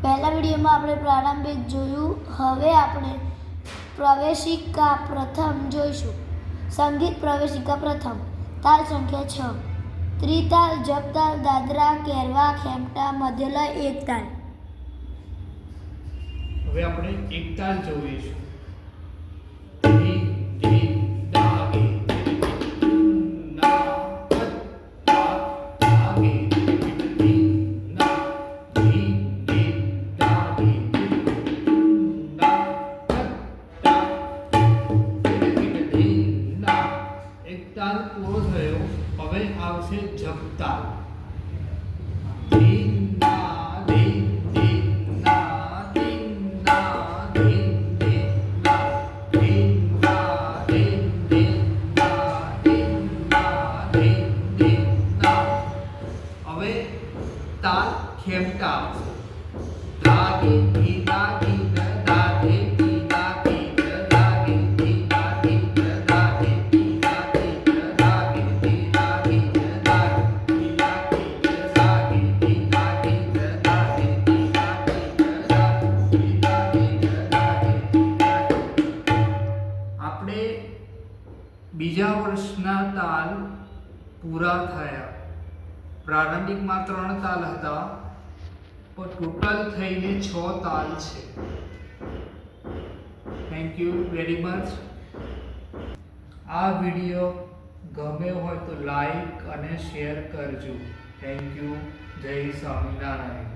પહેલા વિડીયોમાં આપણે પ્રારંભિક જોયું. હવે આપણે પ્રવેશિકા પ્રથમ જોઈશું. સંગીત પ્રવેશિકા પ્રથમ. તાલ સંખ્યા 6. ત્રિતાલ, જપતાલ, દાદરા, કેરવા, ખેમટા, મધ્યલય, એકતાલ. હવે આપણે એકતાલ જોઈશું. એકતાલ પૂરો થયો. હવે આવશે જપતાલ. હવે તાલ ખેમટા આવશે. આપણે બીજા વર્ષના તાલ પૂરા થયા. પ્રારંભિકમાં 3 તાલ હતા, પણ ટોટલ થઈને 6 તાલ છે. Thank you very much. આ વિડીયો ગમ્યો હોય તો લાઈક અને શેર કરજો. Thank you. જય સ્વામિનારાયણ.